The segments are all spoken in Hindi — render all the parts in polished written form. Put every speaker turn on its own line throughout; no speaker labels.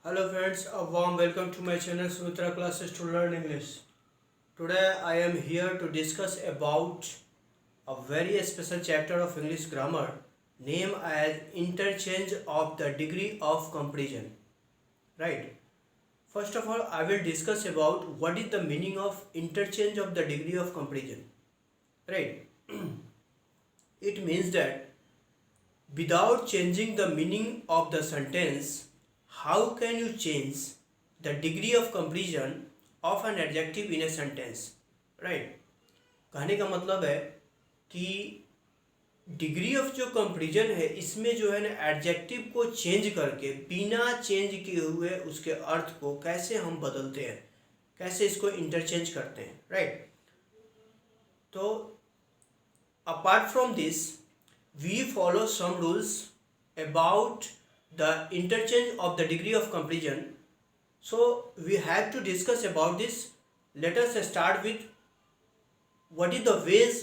Hello friends, a warm welcome to my channel Sumitra Classes to Learn English. Today I am here to discuss about a very special chapter of English grammar named as interchange of the degree of comparison. Right? First of all, I will discuss about what is the meaning of interchange of the degree of comparison. Right? It means that without changing the meaning of the sentence, how can you change the degree of comparison of an adjective in a sentence? Right? कहने का मतलब है कि डिग्री ऑफ जो कंपेरिजन है इसमें जो है ना एडजेक्टिव को चेंज करके बिना चेंज किए हुए उसके अर्थ को कैसे हम बदलते हैं, कैसे इसको इंटरचेंज करते हैं. राइट? तो apart from this we follow some rules about the interchange of the degree of comparison. So we have to discuss about this. Let us start with what is the ways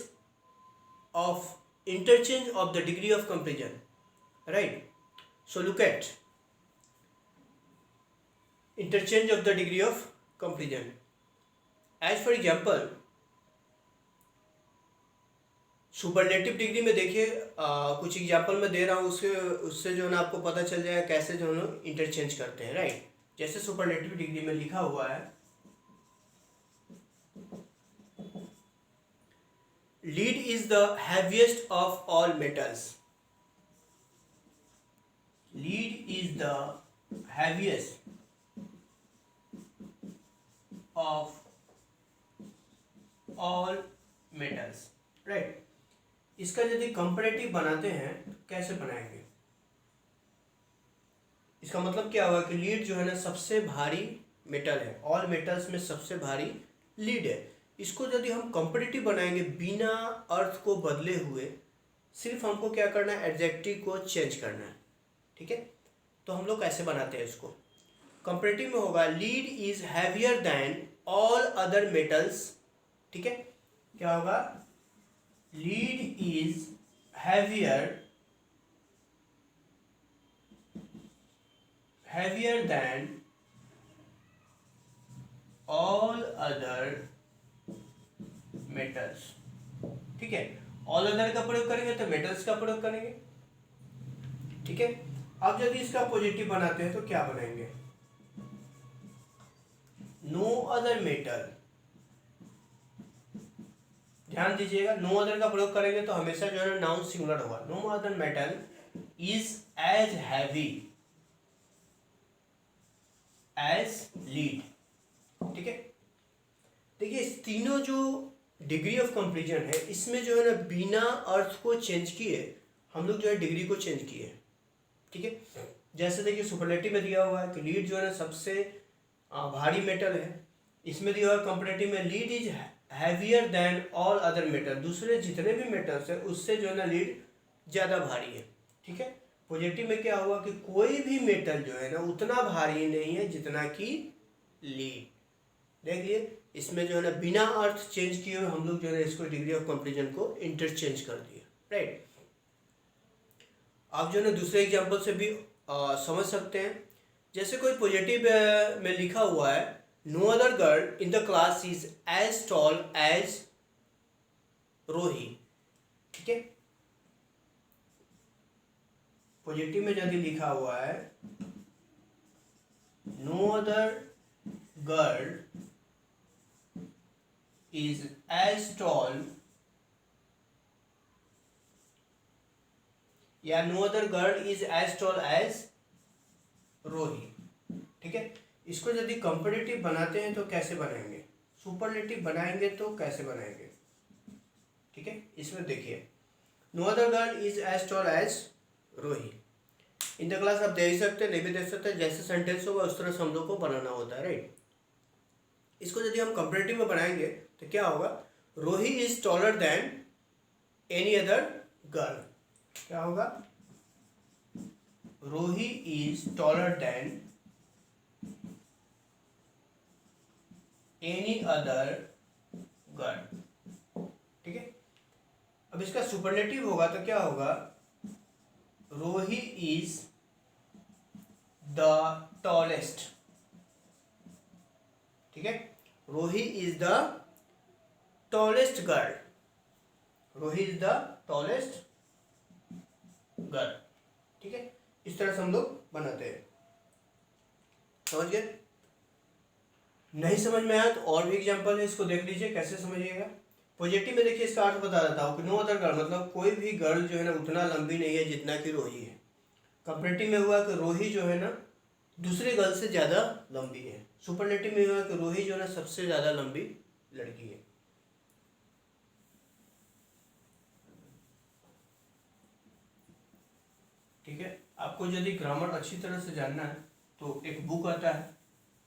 of interchange of the degree of comparison. Right? So look at interchange of the degree of comparison. As for example, superlative degree में देखिए कुछ एग्जाम्पल मैं दे रहा हूँ, उससे जो है ना आपको पता चल जाएगा कैसे जो है ना इंटरचेंज करते हैं. राइट? जैसे सुपरलेटिव डिग्री में लिखा हुआ है, lead is the heaviest of all metals. Lead is the heaviest of all metals. Right? इसका यदि कंपैरेटिव बनाते हैं तो कैसे बनाएंगे? इसका मतलब क्या होगा कि लीड जो है ना सबसे भारी मेटल है, ऑल मेटल्स में सबसे भारी लीड है. इसको यदि हम कंपैरेटिव बनाएंगे बिना अर्थ को बदले हुए, सिर्फ हमको क्या करना है, एडजेक्टिव को चेंज करना है. ठीक है? तो हम लोग कैसे बनाते हैं इसको? कंपैरेटिव में होगा lead is heavier than all other metals. ठीक है? क्या होगा? Lead is heavier than all other metals. ठीक है? ऑल अदर का प्रयोग करेंगे तो मेटल्स का प्रयोग करेंगे. ठीक है? अब यदि इसका पॉजिटिव बनाते हैं तो क्या बनाएंगे? No other metal. ध्यान दीजिएगा, नो अदर का प्रयोग करेंगे तो हमेशा जो है ना नाउन सिंगुलर होगा. No other metal is as heavy as lead. ठीक है? देखिए, इस तीनों जो डिग्री ऑफ कंपैरिजन है इसमें जो है ना बिना अर्थ को चेंज किए हम लोग जो है डिग्री को चेंज किए. ठीक है? जैसे देखिए सुपरलेटिव में दिया हुआ है कि लीड जो है ना सबसे भारी मेटल है. इसमें दिया हुआ कंपैरेटिव में lead is heavier than all other metal. दूसरे जितने भी मेटल्स है उससे जो है ना लीड ज़्यादा भारी है. ठीक है? पॉजिटिव में क्या हुआ कि कोई भी मेटल जो है ना उतना भारी नहीं है जितना कि लीड. देख लिए, इसमें जो है ना बिना अर्थ चेंज किए हुए हम लोग जो है इसको डिग्री ऑफ कंपैरिजन को इंटरचेंज कर दिए. राइट? आप जो है ना दूसरे एग्जाम्पल से भी समझ सकते हैं. जैसे कोई पॉजिटिव में लिखा हुआ है no other girl in the class is as tall as रोही. ठीक है? पॉजिटिव में यदि लिखा हुआ है no other girl is as tall या no other girl is as tall as रोही. ठीक है? इसको यदि कंपैरेटिव बनाते हैं तो कैसे बनाएंगे? सुपरलेटिव बनाएंगे तो कैसे बनाएंगे? ठीक है? इसमें देखिए, no other girl is as tall as Rohi. In the class आप दे ही सकते हैं, नहीं भी दे सकते, जैसे सेंटेंस होगा उस तरह से हम लोग को बनाना होता है. राइट? इसको यदि हम कंपैरेटिव में बनाएंगे तो क्या होगा? रोही is taller than any other girl. क्या होगा? रोही is taller than any other girl. ठीक है? अब इसका सुपरलेटिव होगा तो क्या होगा? रोही इज द टॉलेस्ट, ठीक है, रोही इज द टॉलेस्ट गर्ल, रोही इज द टॉलेस्ट गर्ल, ठीक है। इस तरह से हम लोग बनाते हैं, समझ गए? नहीं समझ में आया तो और भी एग्जांपल है, इसको देख लीजिए कैसे समझिएगा। पॉजिटिव में देखिए इसका अर्थ बता देता हूँ कि नो अदर गर्ल मतलब कोई भी गर्ल जो है ना उतना लंबी नहीं है जितना कि रोही है। कंपैरेटिव में हुआ कि रोही जो है ना दूसरे गर्ल से ज़्यादा लंबी है। सुपरलेटिव में हुआ कि रोही जो है ना सबसे ज़्यादा लंबी लड़की है। ठीक है, आपको यदि ग्रामर अच्छी तरह से जानना है तो एक बुक आता है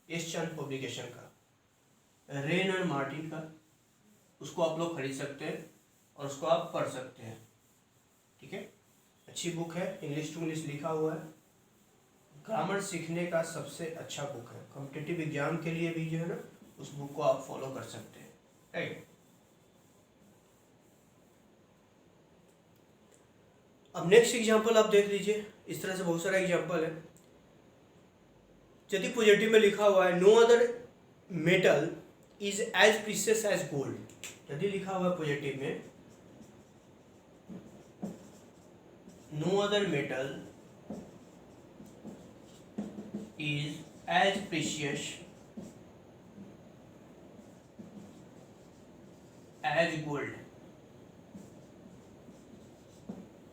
एस चंद पब्लिकेशन का, रेन और मार्टिन का, उसको आप लोग खरीद सकते हैं और उसको आप पढ़ सकते हैं, ठीक है। अच्छी बुक है, इंग्लिश टू इंग्लिश लिखा हुआ है, ग्रामर सीखने का सबसे अच्छा बुक है। कॉम्पिटिटिव एग्जाम के लिए भी जो है ना उस बुक को आप फॉलो कर सकते हैं, राइट। अब नेक्स्ट एग्जांपल आप देख लीजिए, इस तरह से बहुत सारा एग्जांपल है। यदि पॉजिटिव में लिखा हुआ है no other metal is as precious as gold, यदि लिखा हुआ है पॉजिटिव में no other metal is as precious as gold,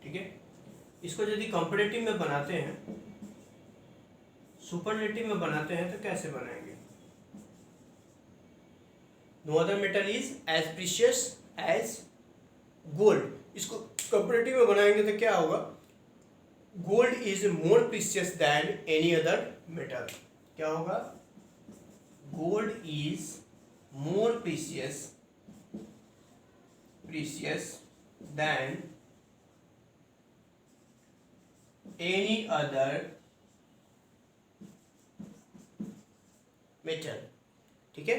ठीक है। इसको यदि कंपैरेटिव में बनाते हैं, सुपरलेटिव में बनाते हैं तो कैसे बनाएंगे? No other metal is as precious as gold, इसको कंपैरेटिव में बनाएंगे तो क्या होगा? Gold is more precious than any other metal, क्या होगा? Gold is more precious than any other metal, ठीक है।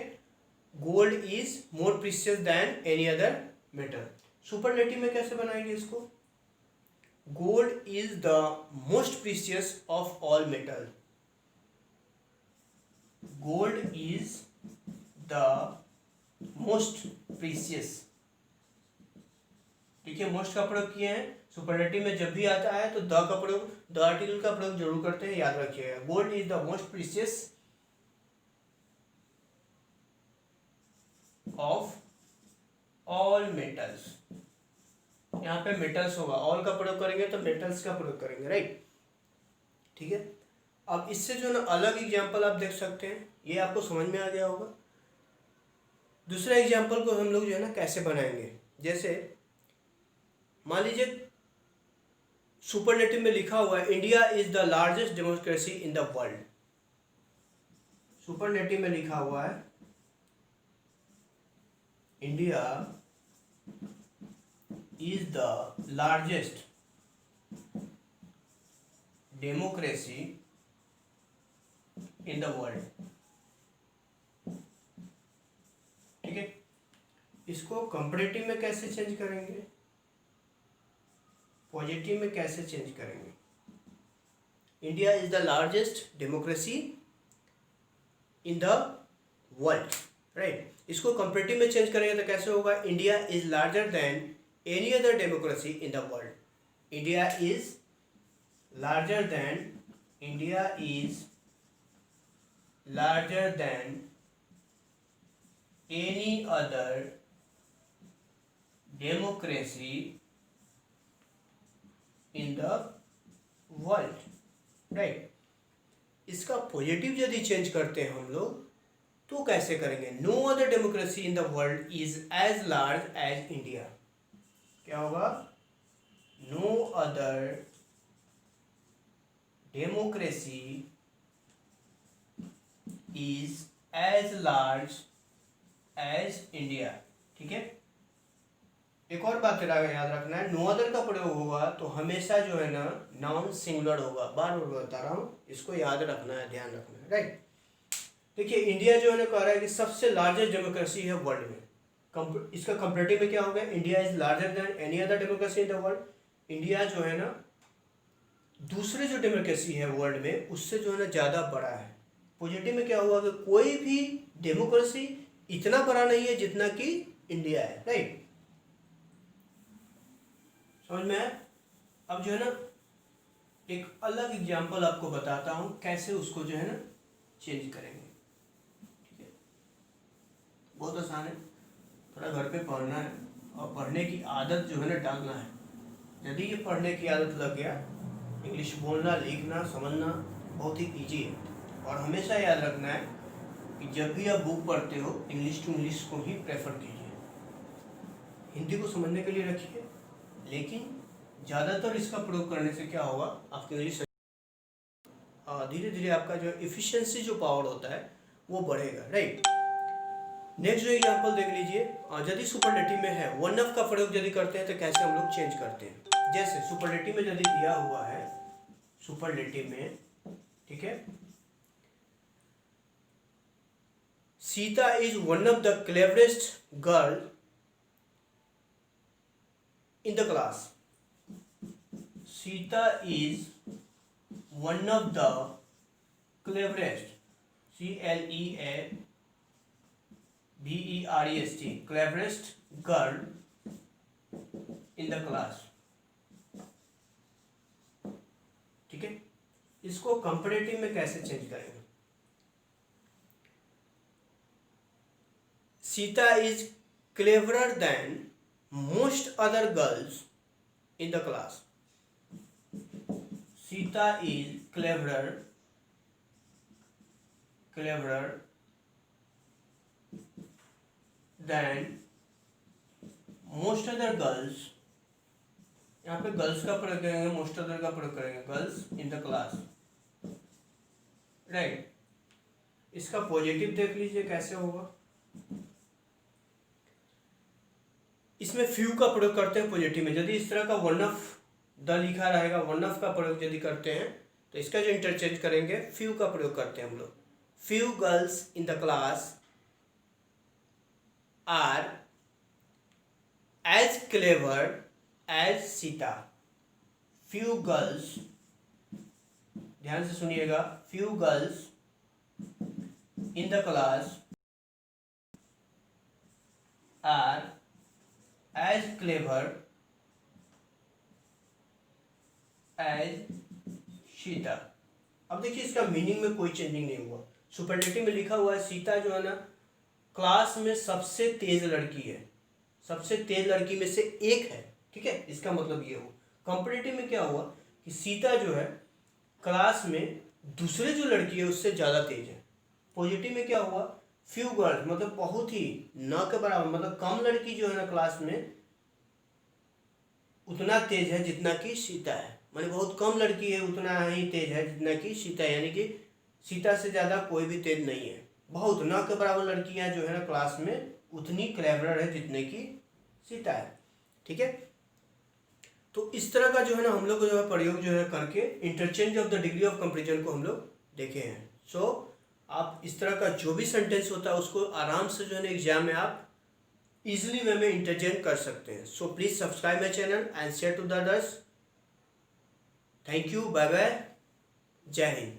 Gold is more precious than any other metal. Superlative में कैसे बनाएंगे इसको? Gold is the most precious of all metal, gold is the most precious, ठीक है। मोस्ट का प्रयोग किए हैं, सुपरलेटिव में जब भी आता है तो द का प्रयोग, द आर्टिकल का प्रयोग जरूर करते हैं, याद रखिएगा। Gold is the most precious of all metals, यहाँ पे मेटल्स होगा, ऑल का प्रयोग करेंगे तो मेटल्स का प्रयोग करेंगे, राइट, ठीक है। अब इससे जो ना अलग एग्जांपल आप देख सकते हैं, ये आपको समझ में आ गया होगा। दूसरा एग्जांपल को हम लोग जो है ना कैसे बनाएंगे, जैसे मान लीजिए सुपरलेटिव में लिखा हुआ है India is the largest democracy in the world, superlative में लिखा हुआ है India is the largest democracy in the world, ठीक है। इसको कंपैरेटिव में कैसे चेंज करेंगे, पॉजिटिव में कैसे चेंज करेंगे? India is the largest democracy in the world, right. इसको कंपैरेटिव में चेंज करेंगे तो कैसे होगा? India is larger than any other democracy in the world, India is larger than any other democracy in the world, right। इसका पॉजिटिव यदि चेंज करते हैं हम लोग तो कैसे करेंगे? No other democracy in the world is as large as India, क्या होगा? No other democracy is as large as India, ठीक है। एक और बात याद रखना है, नो अदर का प्रयोग होगा तो हमेशा जो है ना नाउन सिंगुलर होगा, बार बार बता रहा हूँ, इसको याद रखना है, ध्यान रखना है, राइट। देखिए इंडिया जो है ना कह रहा है कि सबसे लार्जेस्ट डेमोक्रेसी है वर्ल्ड में, इसका कंपैरेटिव में क्या होगा? India is larger than any other democracy in the world, India जो है ना दूसरे जो डेमोक्रेसी है वर्ल्ड में उससे जो है ना ज़्यादा बड़ा है। पॉजिटिव में क्या हुआ कि कोई भी डेमोक्रेसी इतना बड़ा नहीं है जितना कि इंडिया है, राइट। समझ में आया? अब जो है ना एक अलग एग्जांपल आपको बताता हूँ कैसे उसको जो है ना चेंज करेंगे। ठीक है, बहुत आसान है, थोड़ा घर पे पढ़ना है और पढ़ने की आदत जो है ना डालना है। यदि ये पढ़ने की आदत लग गया, इंग्लिश बोलना, लिखना, समझना बहुत ही ईजी है। और हमेशा याद रखना है कि जब भी आप बुक पढ़ते हो इंग्लिश टू इंग्लिश को ही प्रेफर कीजिए। हिंदी को समझने के लिए रखिए, लेकिन ज़्यादातर इसका प्रयोग करने से क्या होगा, आपकी इंग्लिश धीरे धीरे आपका जो एफिशिएंसी जो पावर होता है वो बढ़ेगा, राइट। नेक्स्ट जो एग्जांपल देख लीजिए, यदि सुपरलेटिव में है वन ऑफ का प्रयोग यदि करते हैं तो कैसे हम लोग चेंज करते हैं। जैसे सुपरलेटिव में यदि दिया हुआ है, सुपरलेटिव में, ठीक है, Sita is one of the cleverest girl in the class. Sita is one of the cleverest, CLEVEREST, cleverest girl in the class. ठीक है, इसको कंपैरेटिव में कैसे चेंज करेंगे। Sita is cleverer than most other girls in the class. Sita is cleverer than most other girls, यहाँ पे गर्ल्स का प्रयोग करेंगे, मोस्ट अदर का प्रयोग करेंगे, girls in the class, right. इसका पॉजिटिव देख लीजिए कैसे होगा। इसमें फ्यू का प्रयोग करते हैं पॉजिटिव में। यदि इस तरह का वन ऑफ द लिखा रहेगा, वन ऑफ का प्रयोग यदि करते हैं तो इसका जो इंटरचेंज करेंगे फ्यू का प्रयोग करते हैं हम लोग। Few girls in the class are as clever as Sita. Few girls, ध्यान से सुनिएगा, few girls in the class are as clever as Sita. अब देखिए इसका मीनिंग में कोई चेंजिंग नहीं हुआ। सुपरलेटिव में लिखा हुआ है सीता जो है ना क्लास में सबसे तेज लड़की है, सबसे तेज लड़की में से एक है, ठीक है, इसका मतलब ये हुआ। कंपैरेटिव में क्या हुआ कि सीता जो है क्लास में दूसरे जो लड़की है उससे ज़्यादा तेज है। पॉजिटिव में क्या हुआ, फ्यू गर्ल्स मतलब बहुत ही न के बराबर, मतलब कम लड़की जो है ना क्लास में उतना तेज है जितना कि सीता है। माने बहुत कम लड़की है उतना ही तेज है जितना कि सीता है, यानी कि सीता से ज़्यादा कोई भी तेज नहीं है। बहुत न के बराबर लड़कियां जो है ना क्लास में उतनी क्लेवर है जितने की सीता है, ठीक है। तो इस तरह का जो है ना हम लोग जो है प्रयोग जो है करके interchange of the degree of comparison को हम लोग देखे हैं। सो आप इस तरह का जो भी सेंटेंस होता है उसको आराम से जो है ना एग्जाम में आप इजिली वे में इंटरचेंज कर सकते हैं। So please subscribe my channel and share to the others. Thank you, bye bye, जय हिंद।